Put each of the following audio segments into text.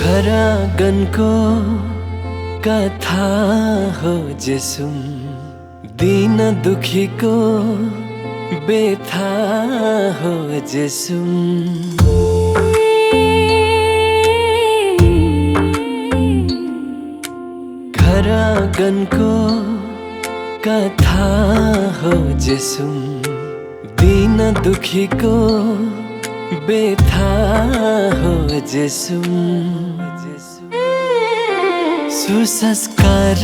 खरागनको कथा हो जे सुन दिन दुखीको बेथा हो जे सुन खरागनको कथा हो जे सुन दिन दुखीको बेथा हो जे सुन सुसंस्कार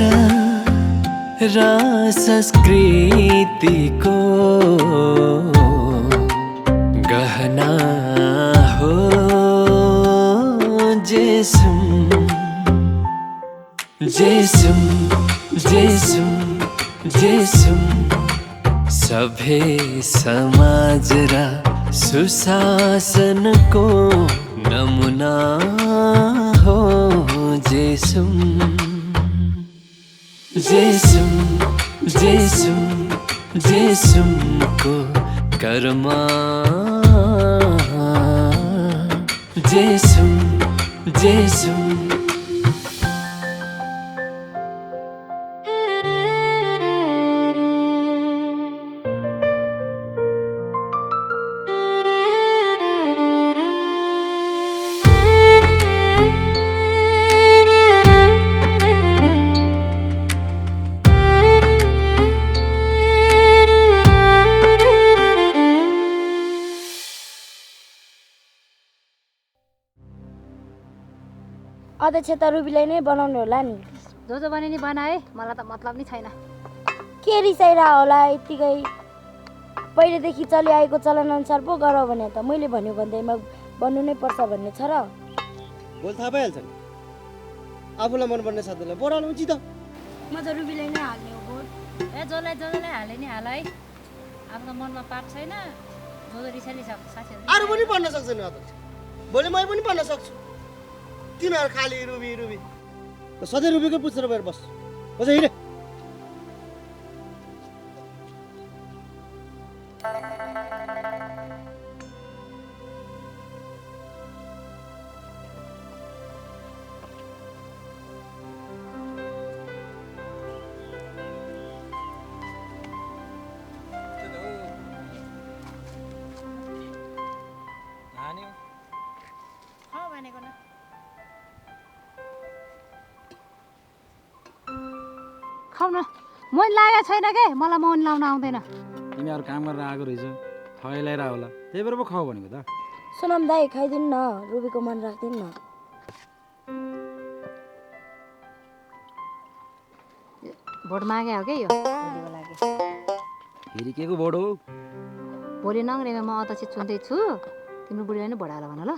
र संस्कृतिको गहना हो जे सुन जे सुन जे सुन जे सुन सभे समाज र सुशासनको नमुना हो जे सुन जे सुन जे सुन जे सुनको कर्मा जे सुन जे सुन अध्यक्ष त रुबीलाई नै बनाउने होला नि जो जो बने नि बनाए मलाई त मतलब नै छैन के रिसाइरा होला यतिकै पहिलेदेखि चलिआएको चलन अनुसार पो गर भने त मैले भन्यो भन्दैमा बन्नु नै पर्छ भन्ने छ र बोल थाहा पाइहाल्छ नि आफूलाई मनपर्ने साथीलाई बोराउनु उचित हो म त रुबीलाई नै हाल्ने हो भोट जसलाई हाले नि हालै आफ्नो मनमा पाप छैन जो रिसाइले साथीहरू अरू पनि पढ्न सक्छ नि अध्यक्ष भोलि मै पनि पढ्न सक्छु तिनीहरू खाली रुबी रुबी सधैँ रुबीकै पुच्छेर गएर बस बस हिँडे खाऊ न मैले लागेको छैन के मलाई मौन लाउन आउँदैन तिमीहरू काम गरेर आएको रहेछ थै ल्याएर होला त्यही भएर पो खाऊ भनेको त सोनम दाई खाइदिनु न रुबीको मन राख्दिनु न भोट मागे हो के यो भोलिको लागि फेरि के को भोट हो भोलि नङ्ग्रेमा म अध्यक्ष चुन्दैछु तिम्रो बुढीलाई नै भोट हाल भन ल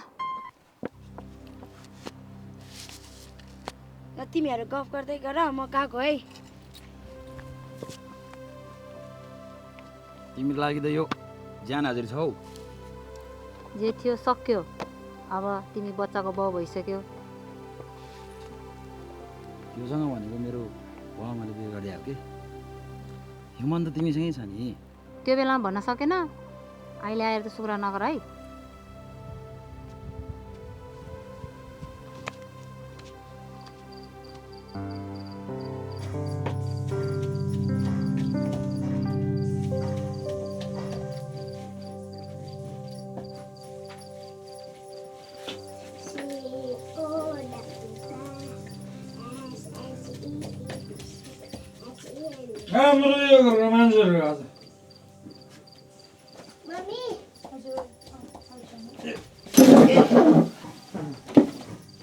तिमीहरू गफ गर्दै गर म गएको है तिमीको लागि त यो ज्यान हाजिर छौ जे थियो सक्यो अब तिमी बच्चाको बाउ भइसक्यो योसँग भनेको मेरो बाबामाले बिहे गरिदिएको कि यो मन त तिमीसँगै छ नि त्यो बेलामा भन्न सकेन अहिले आएर त सुक्रा नगर है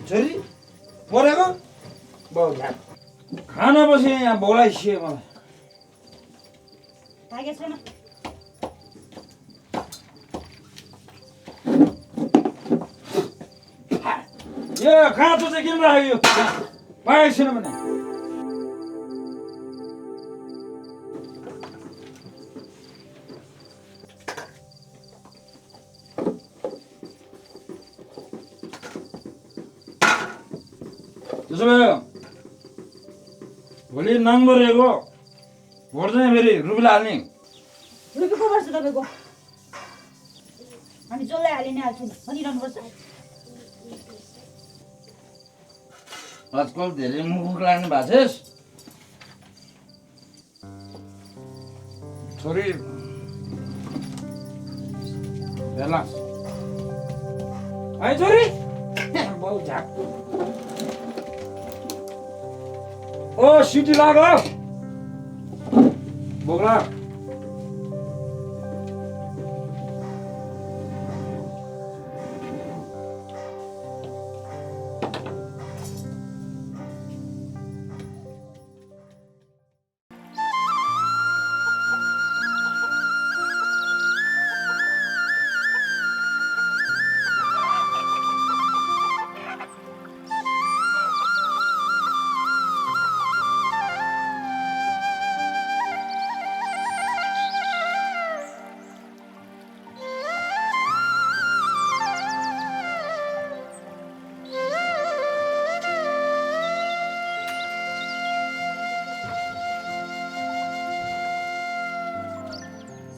छोरी परेको खाना बसे यहाँ बोलाइसियो मलाई यो खाँचो चाहिँ किन राख्यो पाएको छैन भने त्यसो भए भोलि नम्बरेको भोट चाहिँ फेरि रुबीलाई हाल्ने रुबी को पर्छ तपाईँको हामी जसलाई हालि नै हाल्छौँ भनिरहनुपर्छ आजकल धेरै मुख लाग्नु भएको छेस् छोरी बेला है छोरी बहु झाक ओ सिटी लाग्यो बोक्ला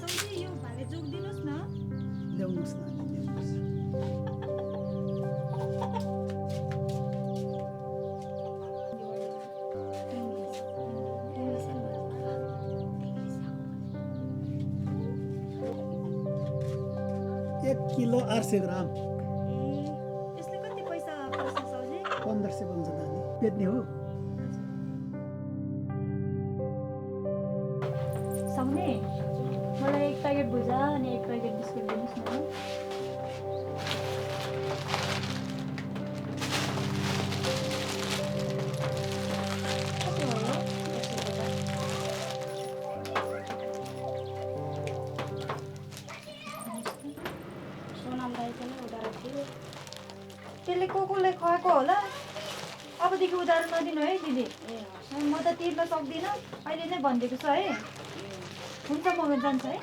साउजी यो भाले जोगिदिनुहोस् न ल्याउनुहोस् न ल्याउनुहोस् एक किलो 800 ग्राम यसले कति पैसा पर्छ साउजी 1500 बन्छ दानी बेच्ने हो साउने मलाई एक प्याकेट भुजा अनि एक प्याकेट बिस्कुट दिनुहोस् न कति भयो सोनामलाई पनि उधारो थियो त्यसले कोले खुवाएको होला अबदेखि उधारो नदिनु है दिदी म त तिर्न सक्दिनँ अहिले नै भनिदिएको छ है हुन्छ म जान्छ है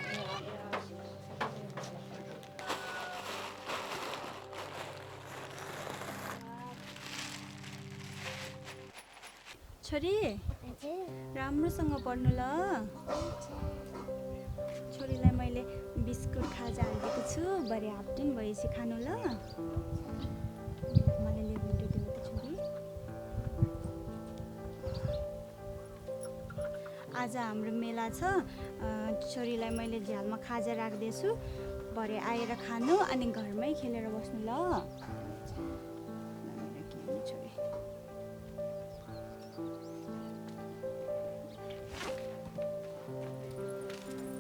छोरी राम्रोसँग पढ्नु ल छोरीलाई मैले बिस्कुट खाजा हालिदिएको छु भरे हाफ दिन भएपछि खानु ल मलाई लेबु दिनु त छोरी आज हाम्रो मेला छ छोरीलाई मैले झ्यालमा खाजा राख्दैछु भरे आएर खानु अनि घरमै खेलेर बस्नु ल छोरी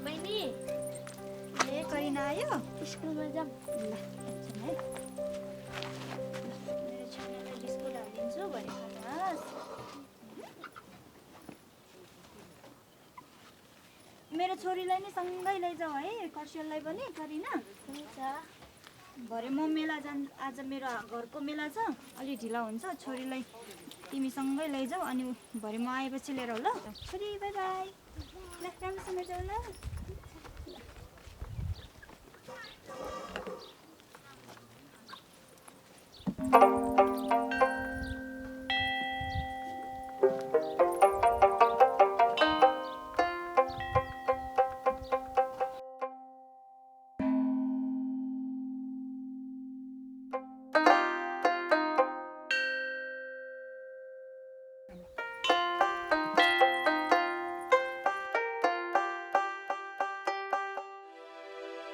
बहिनी ए करिना आयो स्कुलमा जाऊँ ल एकछिन है मेरो छोरीलाई बिस्कुट हालिदिन्छु भरे खानुहोस् मेरो छोरीलाई नि सँगै लैजाऊ है कर्सियललाई पनि करिना हुन्छ भरे म मेला आज मेरो घरको मेला छ अलि ढिला हुन्छ छोरीलाई तिमी सँगै लैजाऊ अनि भरे म आएपछि लिएर ल छोरी बाई बाई ल राम्रोसँग जाऊ ल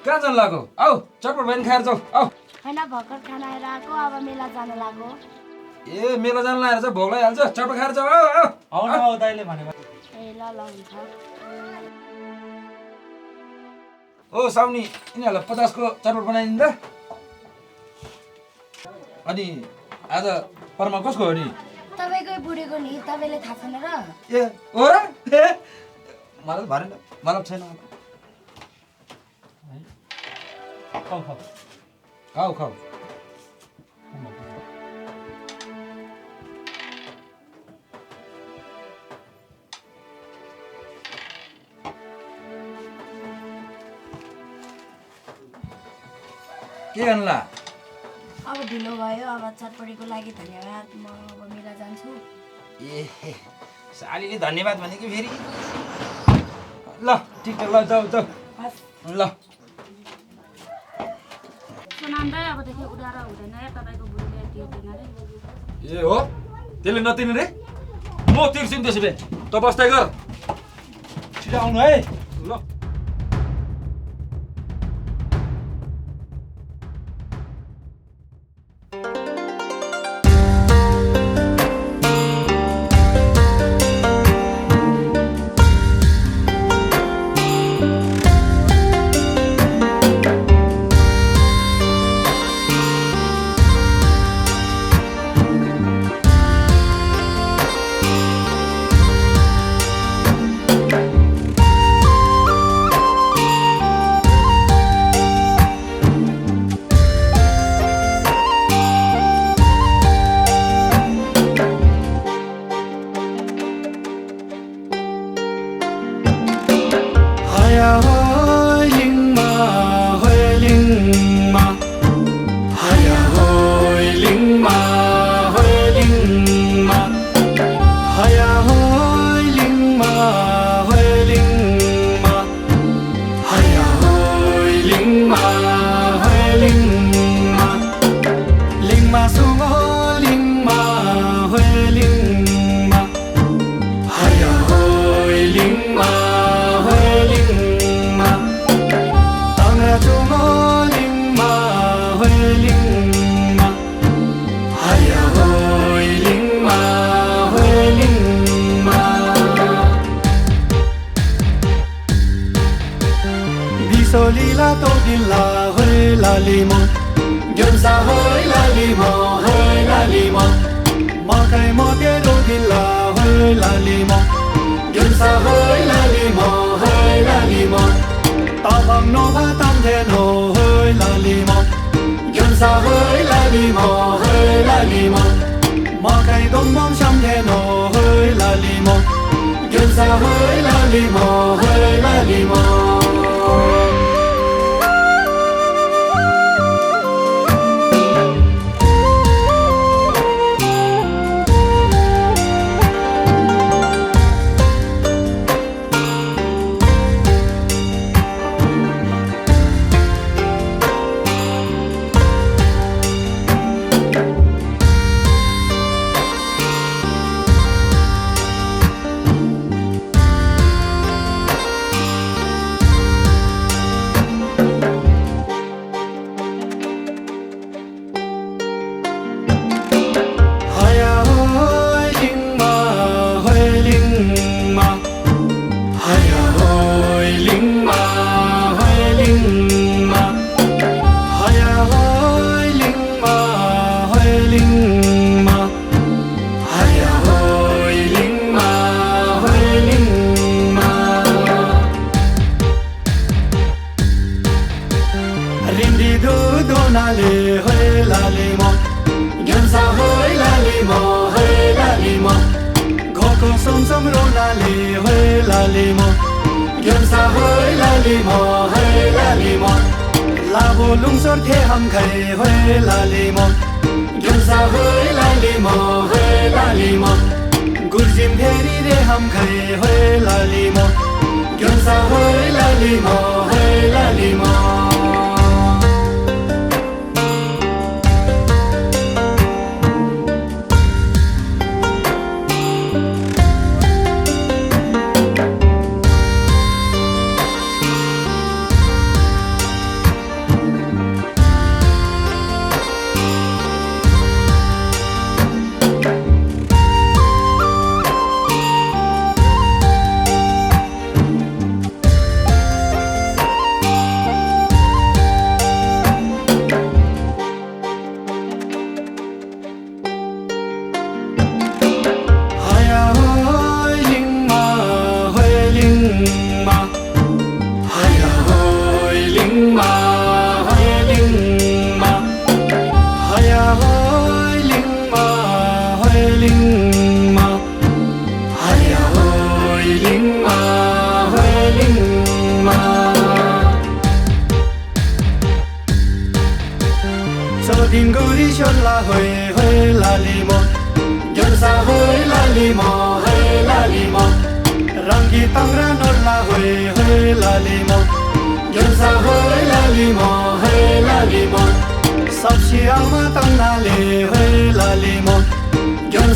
कहाँ जानु लाग्यो आऊ चटपट भएन खाएर जाऊ आऊ होइन भर्खर खाना आएर आएको अब मेला जानु लाग्यो ए मेला जानु लगाएर चाहिँ भोक लगाइहाल्छ चटपट खाएर जाऊ आऊ आऊ आउनु आऊ दाइले भनेको ए ल ल हुन्छ ओ साउनी यिनीहरूलाई 50 को चटपट बनाइदिनु त अनि आज परमा कसको हो नि तपाईँकै बुढीको नि तपाईँले थाहा छैन र ए हो र ए मलाई भरेन मलाई छैन खाऊ खाऊ खाऊ खाऊ के गर्नुला अब ढिलो भयो अब चटपटीको लागि धन्यवाद म अब मेला जान्छु ए सालीले धन्यवाद भने कि फेरि ल ठिक ल जाऊ जाऊ ल सुनाउँदै अबदेखि उधारो हुँदैन है तपाईँको बुढीले दिँदैन रे ए हो त्यसले नतिर्ने रे म तिर्छु नि त्यसो भए त बस्दै गर छिटो आउनु है ल Solila todilla hoy la limo Gyonsa hoy la limo Makai mote todilla hoy la limo Gyonsa hoy la limo Tabang nova tamde no hoy la limo Gyonsa hoy la limo Makai dongbong shamde no hoy la limo Gyonsa hoy la limo Labo lungsor the ham khai hoy la limo Gyonsa hoy la limo Gurjim theri re ham khai hoy la limo Gyonsa hoy la limo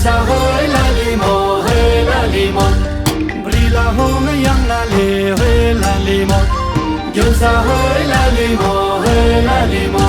Sa लाली मो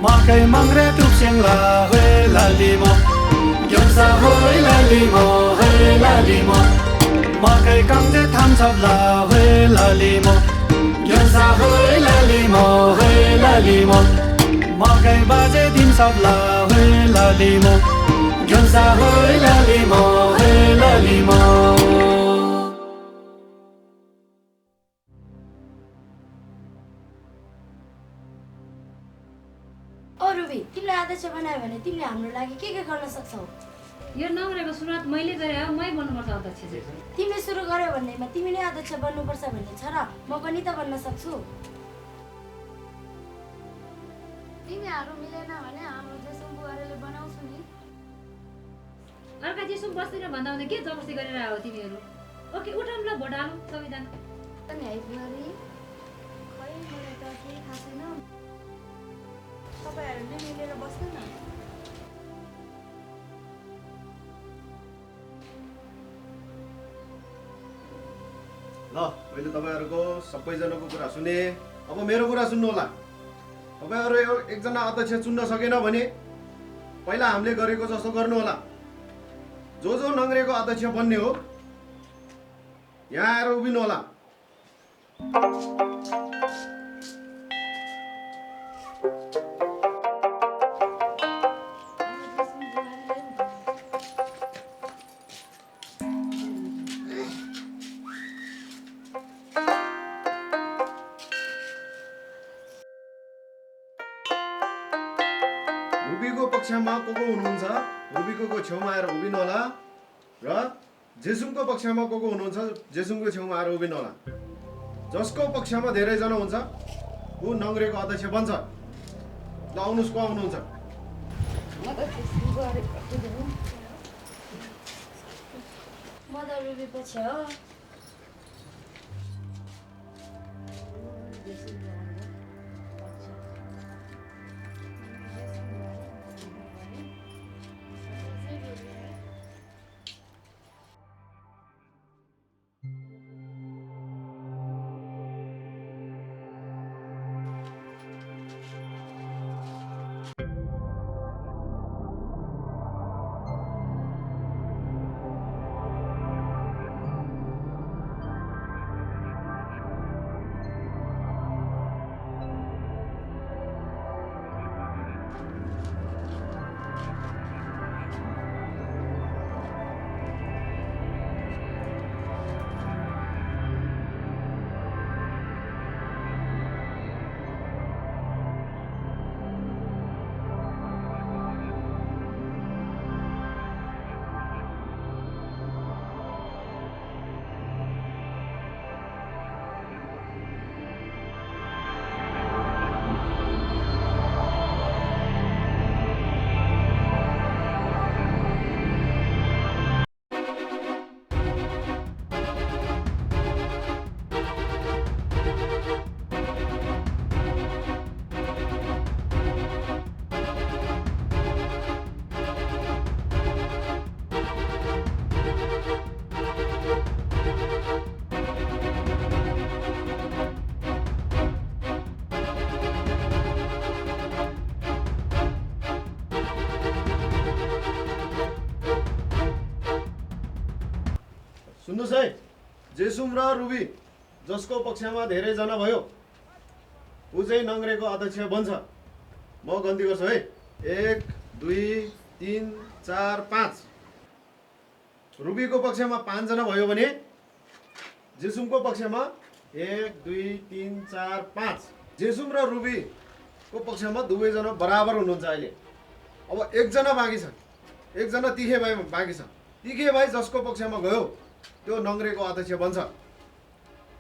Makai mangre tup siang la hoi la limo Gyonsa hoi la limo hoi la limo Makai kangje tham chap la hoi la limo Gyonsa hoi la limo hoi la limo Makai baje dim sap la hoi la limo Gyonsa hoi la limo hoi la limo ruby तिमीले अध्यक्ष बनायो भने तिमीले हाम्रो लागि के गर्न सक्छौ यो नगरेको सुरुवात मैले गरे हो मै बन्नुपर्छ अध्यक्ष चाहिँ तिमीले सुरु गर्यो भन्दैमा तिमी नै अध्यक्ष बन्नुपर्छ भन्ने छ र म पनि त बन्न सक्छु तिमीहरू मिलेन भने हाम्रो जेसुङ बुवाले बनाउँछु नि अर्का जेसुङ बस्दैन भन्दा भने के जबरजस्ती गरेर आयो तिमीहरू ओके उठाउँ ल भोट हालौँ संविधान अनि है बुहारी खै मलाई त केही थाहा छैन तपाईहरुले मिलेर बस्नु न ल मैले तपाईहरुको सबैजनाको कुरा सुने अब मेरो कुरा सुन्नु होला तपाईहरु एकजना अध्यक्ष चुन्न सकेन भने पहिला हामीले गरेको जस्तो गर्नु होला जो नङ्ग्रेको अध्यक्ष बन्ने हो यहाँ आएर उभिनु होला रुबीको पक्षमा को हुनुहुन्छ रुबीको छेउमा आएर उभिनु होला र जेसुङको पक्षमा को हुनुहुन्छ जेसुङको छेउमा आएर उभिनु होला जसको पक्षमा धेरै जना हुन्छ ऊ नङ्ग्रेको अध्यक्ष बन्छ ल आउनुस् को आउनुहुन्छ म त रुबी पछि हो जेसुम र रुबी जसको पक्षमा धेरैजना भयो ऊ चाहिँ नङ्ग्रेको अध्यक्ष बन्छ। म गन्ती गर्छु है। 1 2 3 4 5। रुबीको पक्षमा 5 जना भयो भने जेसुमको पक्षमा 1 2 3 4 5। जेसुम र रुबीको पक्षमा दुवैजना बराबर हुनुहुन्छ अहिले। अब एकजना बाँकी छ, एकजना तिखे भाइ बाँकी छ। तिखे भाइ जसको पक्षमा गयो त्यो नङ्ग्रेको अध्यक्ष बन्छ।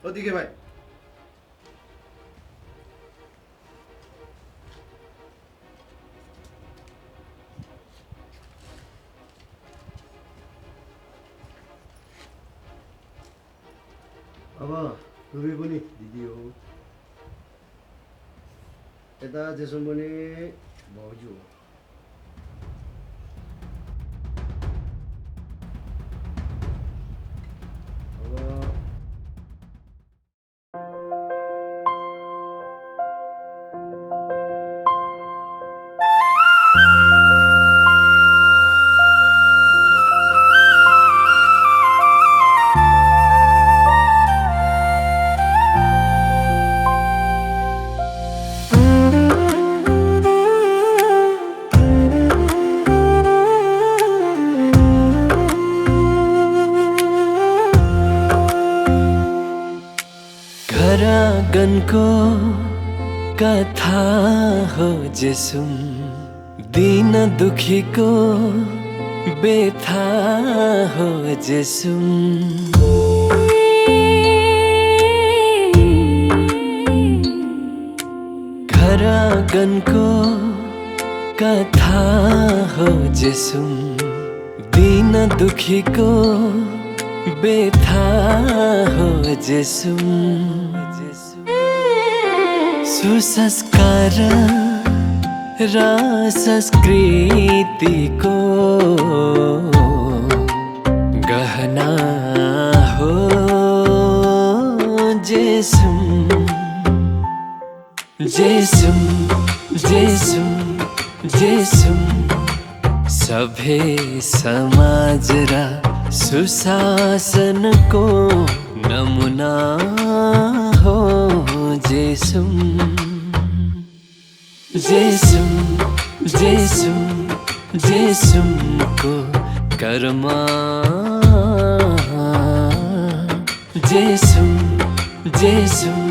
हो तिखे भाइ, अब रुबी पनि दिदी हो, यता जेसुम पनि भाउजू हो। आँगनको कथा हो जेसुम, दिन दुखीको बेथा हो जेसुम। घर आँगनको कथा हो जेसुम, दिन दुखीको बेथा हो जेसुम। सुसंस्कार र संस्कृतिको गहना हो जेसुम। जेसुम जेसुम जेसुम सभे समाज र सुशासनको नमुना हो जेसुम। जेसुम जेसुम जेसुमको कर्मा जेसुम जेसुम